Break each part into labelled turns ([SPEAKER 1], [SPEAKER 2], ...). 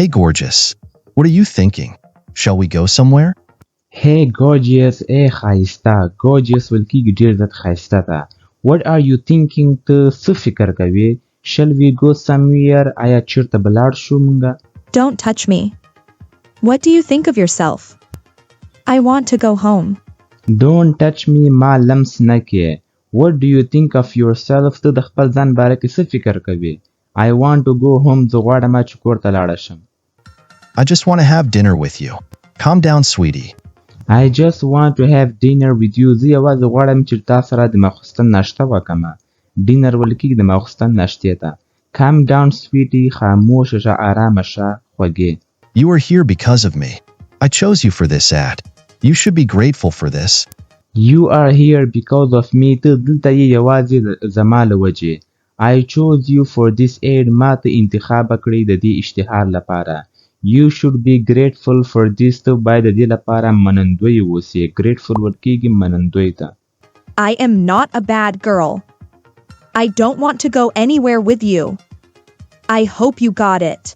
[SPEAKER 1] Hey gorgeous, what are you thinking? Shall we go somewhere?
[SPEAKER 2] Hey gorgeous, خایسته. Gorgeous ولکېږي ډېر زیات خایسته ده. What are you thinking؟ ته څه فکر کوې؟ Shall we go somewhere؟ آیا چېرته به لاړ شو مونږه؟
[SPEAKER 3] Don't touch me. What do you think of yourself? I want to go home.
[SPEAKER 2] Don't touch me ما لمس نه کې. What do you think of yourself؟ ته د خپل ځان باره کې څه فکر کوې؟ I want to go home. زه غواړم چې کور ته لاړه شم.
[SPEAKER 1] I just want to have dinner with you. Calm down, sweetie.
[SPEAKER 2] I just want to have dinner with you. زه یوازې غواړم چې تا سره د ماخوستن ناشته وکړم. Dinner ولکېږي د ماخوستن ناشتې ته. Calm down, sweetie. خاموشه شه، آرامه شه، خوږې.
[SPEAKER 1] You are here because of me. I chose you for this ad. You should be grateful for this.
[SPEAKER 2] You are here because of me. ته دلته یې یوازې زما له وجې. I chose you for this ad. ما ته انتخاب کړی د دې اشتهار لپاره. You should be grateful for this. ته باید د دې لپاره منندوی اوسې. Grateful ورکېږي منندوی ته.
[SPEAKER 3] I am not a bad girl. I don't want to go anywhere with you. I hope you got it.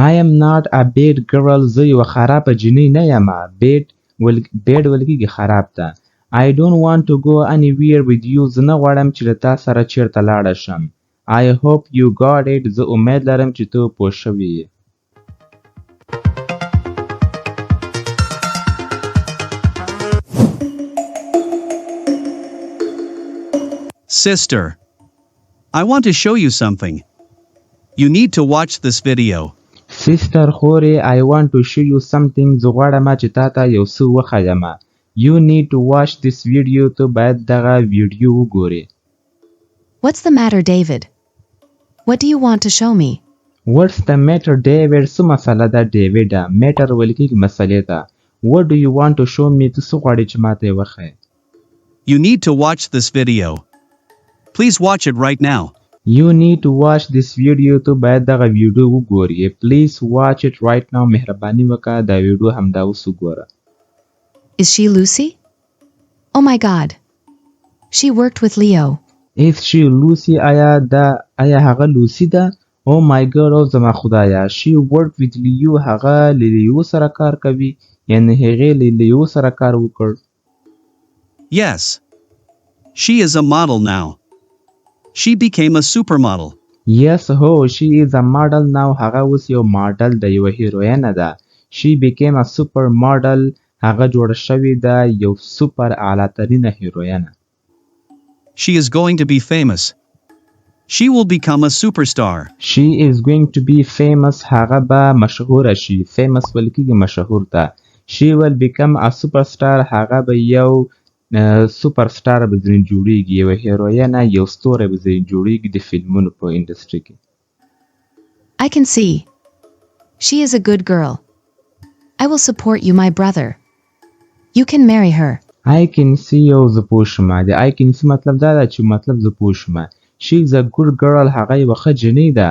[SPEAKER 2] I am not a bad girl. زه یوه خرابه جنۍ نه یم. Bad ولکېږي خراب ته. I don't want to go anywhere with you. زه نه غواړم چې له تا سره چېرته لاړه شم. I hope you got it. زه امید لرم چې ته پوه شوې یې.
[SPEAKER 4] Sister, I want to show you something. You need to watch this video.
[SPEAKER 2] Sister خورې I want to show you something. زه غواړم چې تا ته یو څه وښیم. You need to watch this video. ته باید دغه ویډیو وګورې.
[SPEAKER 5] What's the matter, David? What do you want to show me?
[SPEAKER 2] What's the matter, David? څه مسله ده David؟ Matter ولکېږي مسلې ته. What do you want to show me؟ ته څه غواړې چې ماته یې وښیې؟
[SPEAKER 4] You need to watch this video. Please watch it right now.
[SPEAKER 2] You need to watch this video. ته باید دغه ویډیو وګورې. Please watch it right now. مهرباني وکړه دا ویډیو همدا اوس وګوره.
[SPEAKER 5] Is she Lucy? Oh my God. She worked with Leo.
[SPEAKER 2] Is she Lucy؟ آیا هغه لوسی ده؟ Oh my God. او زما خدایا. She worked with Leo. هغه له لیو سره کار کوي. یعنی هغې له لیو سره کار وکړ.
[SPEAKER 4] Yes. She is a model now. She became a supermodel.
[SPEAKER 2] Yes, ho, she is a model now. هغه اوس یو ماډل ده، یوه هیروینه ده. She became a supermodel. هغه جوړه شوې ده یو سوپر اعلی ترینه هیروینه.
[SPEAKER 4] She is going to be famous. She will become a superstar.
[SPEAKER 2] She is going to be famous. هغه به مشهوره شي. Famous ولکېږي مشهور ده. She will become a superstar. هغه به یو سوپر سټار به ځینې جوړېږي. یوه هیروینه یو ستوری به ځینې جوړېږي د فلمونو په انډسټري کې.
[SPEAKER 5] I can see. She is a good girl. I will support you, my brother. You can marry her.
[SPEAKER 2] I can see یو زه پوه شم. د I can see مطلب دا ده چې مطلب زه پوه شم. She is a good girl. هغه یوه ښه جنۍ ده.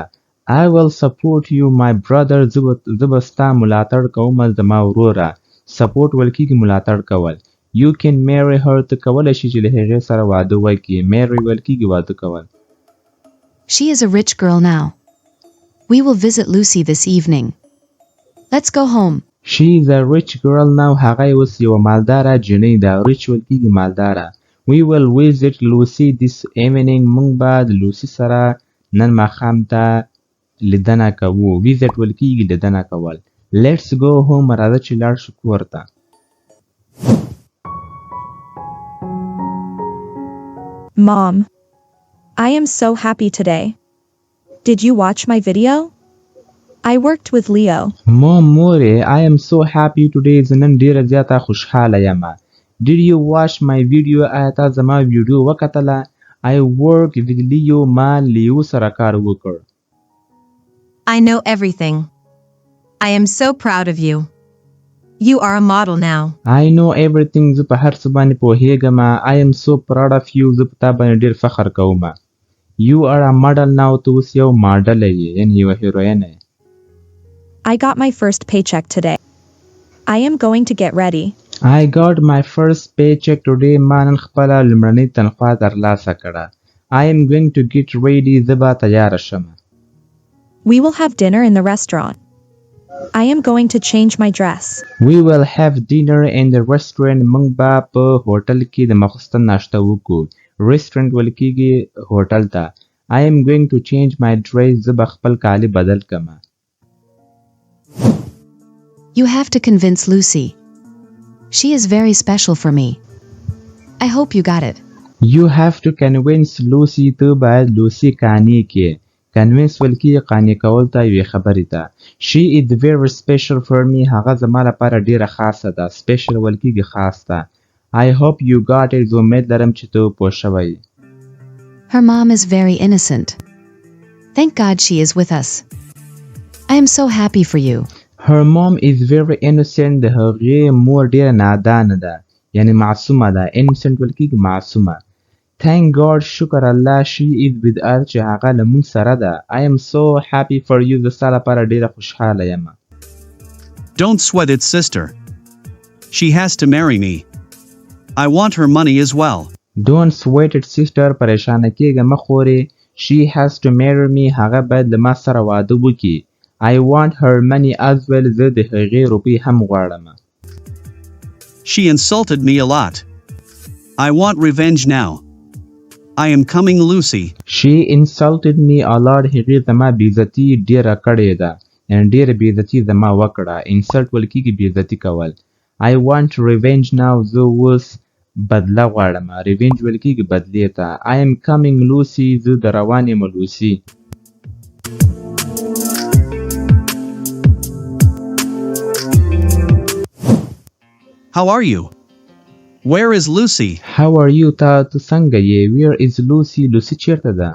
[SPEAKER 2] I will support you, my brother. زه به ستا ملاتړ کوم زما وروره. Support ولکېږي ملاتړ کول. You can marry her. ته کولی شي چې له هغې سره واده وکړې. Marry ولکېږي واده کول.
[SPEAKER 5] She is a rich girl now. We will visit Lucy this evening. Let's go home.
[SPEAKER 2] She is a rich girl now. هغه اوس یوه مالداره جنۍ ده. Rich ولکېږي مالداره. We will visit Lucy this evening. موږ به د لوسی سره نن ماښام ته لیدنه کوو. Visit ولکېږي لیدنه کول. Let's go home. راځه چې لاړ شو کور ته.
[SPEAKER 3] Mom, I am so happy today. Did you watch my video? I worked with Leo.
[SPEAKER 2] More, I am so happy today. زه نن ډېره زیاته خوشحاله یم. Did you watch my video? آیا تا زما ویډیو وکتله؟ I worked with Leo. ما لیو سره کار وکړ.
[SPEAKER 6] I know everything. I am so proud of you. You are a model now.
[SPEAKER 2] I know everything. زه په هر څه باندې پوهېږم. I am so proud of you. زه په تا باندې ډېر فخر کوم. You are a model now. ته اوس یو ماډله یې، یعنې یوه هیروینه یې.
[SPEAKER 3] I got my first paycheck today. I am going to get ready.
[SPEAKER 2] I got my first paycheck today. ما نن خپله لومړنۍ تنخوا ترلاسه کړه. I am going to get ready. زه به تیاره شم.
[SPEAKER 3] We will have dinner in the restaurant. I am going to change my dress.
[SPEAKER 2] We will have dinner in the restaurant. موږ به په هوټل کې د ماخوستن ناشته وکړو. restaurant ویل کېږي هوټل ته. I am going to change my dress. زه به خپل کالي بدل کړم.
[SPEAKER 5] You have to convince Lucy. She is very special for me. I hope you got it.
[SPEAKER 2] You have to convince Lucy. ته باید لوسی قانع کې. convince ویل کېږي قانع کول ته یوې خبرې ته. She is very special for me. هغه زما لپاره ډیره خاصه ده. special ویل کېږي خاص ده. I hope you got it. زه امید لرم چې ته پوه شوی.
[SPEAKER 5] Her mom is very innocent. Thank God she is with us. I am so happy for you.
[SPEAKER 2] Her mom is very innocent. د هغې مور ډیره نادانه ده. یعنی معصومه ده. innocent ویل کېږي معصومه. Thank God, شکر الله, she is with us, چې هغه له موږ سره ده. I am so happy for you. زه ستا لپاره ډیره خوشحاله یم.
[SPEAKER 4] Don't sweat it, sister. She has to marry me. I want her money as well.
[SPEAKER 2] Don't sweat it, sister. پریشانه کېږه مه خورې. She has to marry me. هغه باید له ما سره واده وکړي. I want her money as well. زه د هغې روپۍ هم غواړم.
[SPEAKER 4] She insulted me a lot. I want revenge now. I am coming, Lucy.
[SPEAKER 2] She insulted me a lot. هغې زما بېعزتي ډیره کړې ده. یعنې ډیره بېعزتي زما وکړه. insult ویل کېږي بېعزتي کول. I want revenge now. زه اوس بدله غواړم. revenge ویل کېږي بدلې ته. I am coming, Lucy. زه د روان یم لوسی.
[SPEAKER 4] How are you? Where is Lucy?
[SPEAKER 2] How are you? ته څنګه یې? Where is Lucy? Lucy چیرته ده?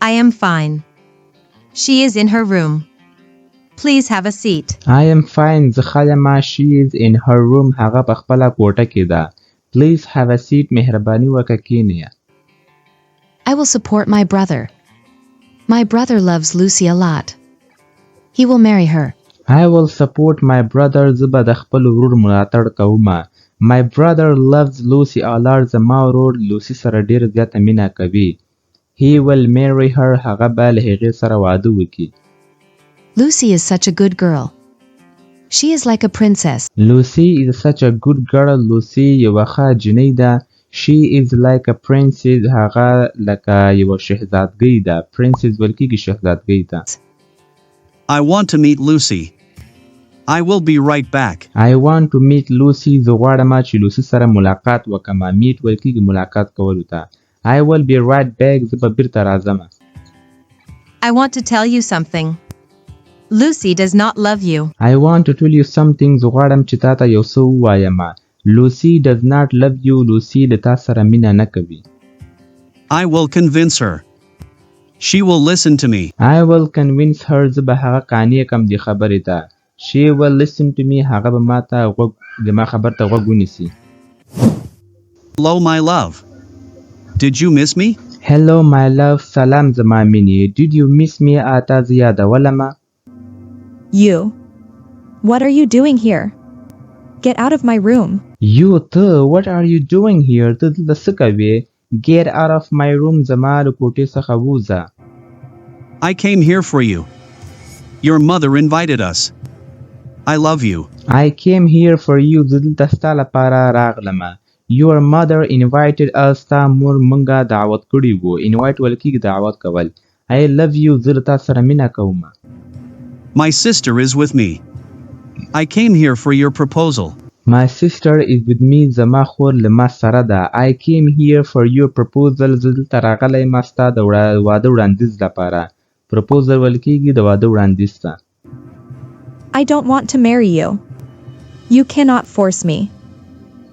[SPEAKER 6] I am fine. She is in her room. Please have a seat.
[SPEAKER 2] I am fine. زه ښه یم. She is in her room. هغه په خپله کوټه کې ده. Please have a seat. مهرباني وکړه کښېنه.
[SPEAKER 5] I will support my brother. My brother loves Lucy a lot. He will marry her.
[SPEAKER 2] I will support my brother. زه به د خپل ورور ملاتړ کوم. My brother loves Lucy a lot. زما ورور لوسی سره ډېره زیاته مینه کوي. He will marry her. هغه به له هغې سره واده وکړي.
[SPEAKER 5] Lucy is such a good girl. She is like a princess.
[SPEAKER 2] Lucy is such a good girl. Lucy یوه ښه جنۍ ده. She is like a princess. هغه لکه یوه شهزادګۍ ده. princess ویل کېږي شهزادګۍ ته.
[SPEAKER 4] I want to meet Lucy. I will be right back.
[SPEAKER 2] I want to meet Lucy. زه غواړم چې لوسی سره ملاقات وکړم. meet ویل کېږي ملاقات کولو ته. I will be right back. زه به بیرته راځم.
[SPEAKER 6] I want to tell you something. Lucy does not love you.
[SPEAKER 2] I want to tell you something. زه غواړم چې تا ته یو څه ووایم. Lucy does not love you. Lucy له تا سره مینه نه کوي.
[SPEAKER 4] I will convince her. She will listen to me.
[SPEAKER 2] I will convince her. زه به هغه قانع کړم دې خبرې ته. She will listen to me. هغه به ما ته زما خبر ته غوږ ونیسي.
[SPEAKER 4] Hello, my love. Did you miss me?
[SPEAKER 2] Hello, my love. سلام زما مینې. Did you miss me? آتا زه یادولم.
[SPEAKER 3] You. What are you doing here? Get out of my room.
[SPEAKER 2] You ته what are you doing here? ته دلته څه کوې? Get out of my room. زما له کوټې څخه ووځه.
[SPEAKER 4] I came here for you. Your mother invited us. I love you.
[SPEAKER 2] I came here for you. زه دلته ستا لپاره راغلم. Your mother invited us. ستا مور مونږه دعوت کړي وو. invite ویل کېږي دعوت کول. I love you. زه له تا سره مینه کوم.
[SPEAKER 4] My sister is with me. I came here for your proposal.
[SPEAKER 2] My sister is with me. زما خور له ما سره ده. I came here for your proposal. زه دلته راغلی یم ستا د واده وړاندیز لپاره. proposal ویل کېږي د واده وړاندیز ته.
[SPEAKER 3] I don't want to marry you. You cannot force me.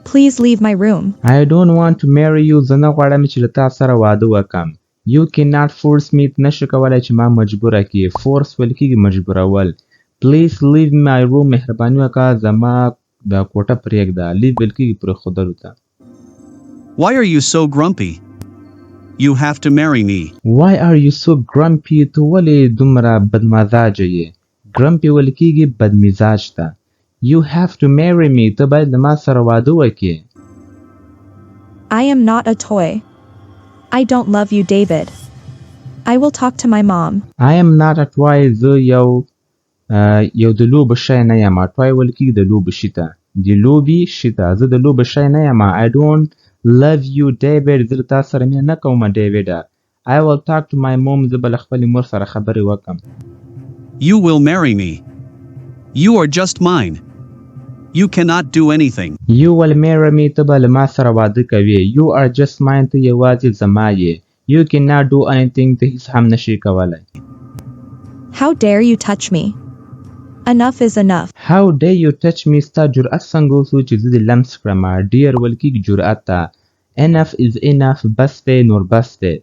[SPEAKER 3] Please leave my room.
[SPEAKER 2] I don't want to marry you. زه نه غواړم چې له تا سره واده وکړم. You cannot force me. نشي کولی چې ما مجبوره کړي. force ویل کېږي مجبورول. Please leave my room. مهرباني وکړه زما د کوټه پرېږده. leave ویل کېږي پرېښودلو ته.
[SPEAKER 4] Why are you so grumpy? You have to marry me.
[SPEAKER 2] Why are you so grumpy? ته ولې دومره بدمزاجه یې؟ grumpy ویل کېږي بدمزاج ته. You have to marry me. ته باید له ما سره واده وکړې.
[SPEAKER 3] I am not a toy. I don't love you, David. I will talk to my mom.
[SPEAKER 2] I am not a toy. زه یو یو د لوبو شی نه یم ټوای ویل کېږي د لوبو شي ته د لوبې شي ته زه د لوبو شی نه یم I don't love you David زه تا سره مینه نه کوم ډیوډه I will talk to my mom زه به له خپلې مور سره خبرې وکړم
[SPEAKER 4] You will marry me. You are just mine. You cannot do anything.
[SPEAKER 2] You will marry me ته به له ما سره واده کوې You are just mine ته یوازې زما یې You cannot do anything ته هیڅ هم نشي کولی
[SPEAKER 3] How dare you touch me? Enough is enough.
[SPEAKER 2] How dare you touch me ستا جرأت څنګه وسو چې زه دې لمس کړم ډیر ویل کېږي جرأت ته Enough is enough بس دی نور بس دی